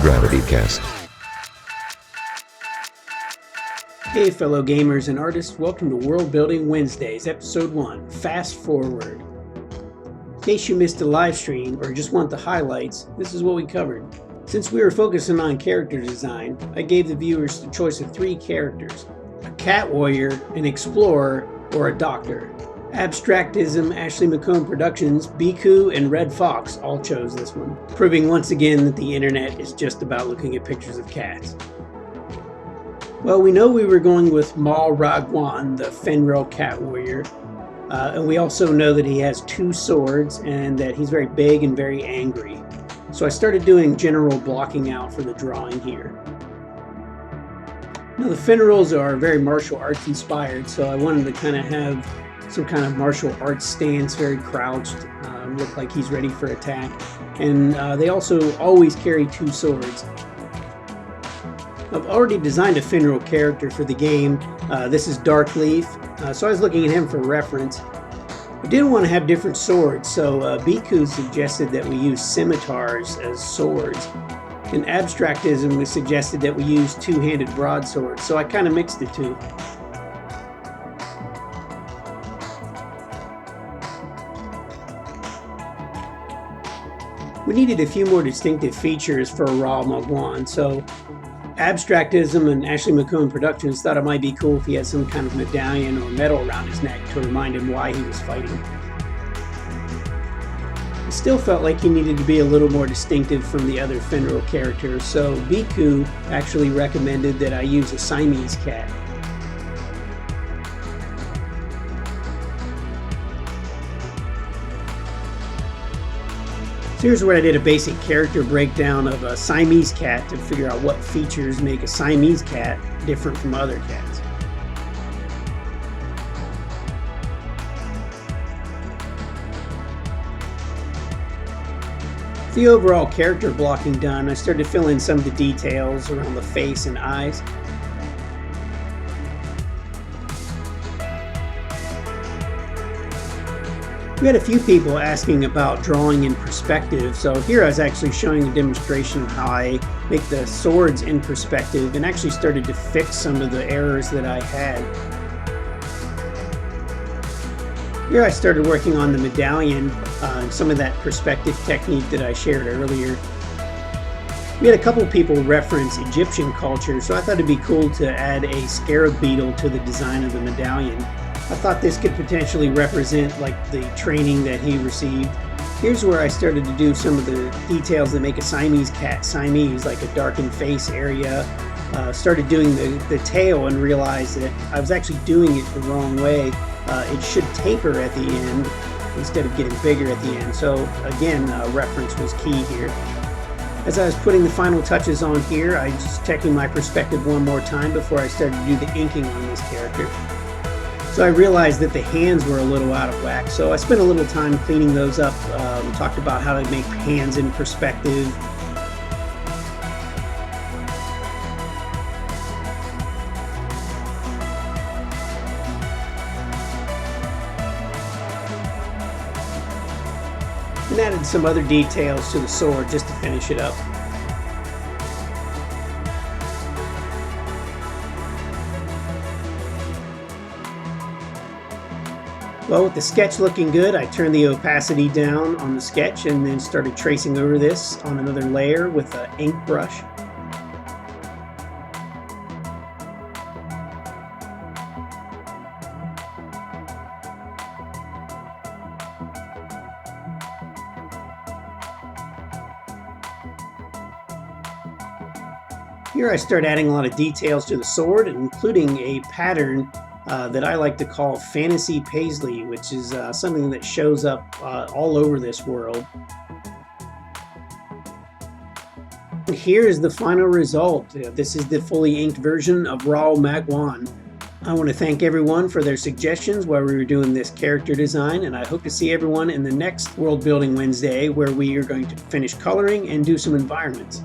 Gravitycast. Hey fellow gamers and artists, welcome to World Building Wednesdays, Episode 1, Fast Forward. In case you missed the live stream or just want the highlights, this is what we covered. Since we were focusing on character design, I gave the viewers the choice of 3 characters: a cat warrior, an explorer, or a doctor. Abstractism, Ashley McComb Productions, Biku, and Red Fox all chose this one, proving once again that the internet is just about looking at pictures of cats. Well, we know we were going with Mal Ragwan, the Fenrir cat warrior, and we also know that he has 2 swords and that he's very big and very angry. So I started doing general blocking out for the drawing here. Now the Fenrir's are very martial arts inspired, so I wanted to kind of have some kind of martial arts stance, very crouched, look like he's ready for attack. And they also always carry 2 swords. I've already designed a Fenrir character for the game. This is Darkleaf, so I was looking at him for reference. I didn't want to have different swords, so Biku suggested that we use scimitars as swords. In Abstractism, we suggested that we use 2-handed broadswords, so I kind of mixed the 2. We needed a few more distinctive features for Ra Magwan, so Abstractism and Ashley McComb Productions thought it might be cool if he had some kind of medallion or medal around his neck to remind him why he was fighting. I still felt like he needed to be a little more distinctive from the other Fenrir characters, so Biku actually recommended that I use a Siamese cat. So here's where I did a basic character breakdown of a Siamese cat to figure out what features make a Siamese cat different from other cats. With the overall character blocking done, I started to fill in some of the details around the face and eyes. We had a few people asking about drawing in perspective, so here I was actually showing a demonstration of how I make the swords in perspective and actually started to fix some of the errors that I had. Here I started working on the medallion and some of that perspective technique that I shared earlier. We had a couple people reference Egyptian culture, so I thought it'd be cool to add a scarab beetle to the design of the medallion. I thought this could potentially represent like the training that he received. Here's where I started to do some of the details that make a Siamese cat Siamese, like a darkened face area. Started doing the tail and realized that I was actually doing it the wrong way. It should taper at the end instead of getting bigger at the end. So again, reference was key here. As I was putting the final touches on here, I was just checking my perspective one more time before I started to do the inking on this character. So I realized that the hands were a little out of whack, so I spent a little time cleaning those up. Talked about how to make hands in perspective. And added some other details to the sword just to finish it up. Well, with the sketch looking good, I turned the opacity down on the sketch and then started tracing over this on another layer with an ink brush. Here I start adding a lot of details to the sword, including a pattern that I like to call Fantasy Paisley, which is something that shows up all over this world. And here's the final result. This is the fully inked version of Ra Magwan. I want to thank everyone for their suggestions while we were doing this character design, and I hope to see everyone in the next World Building Wednesday, where we are going to finish coloring and do some environments.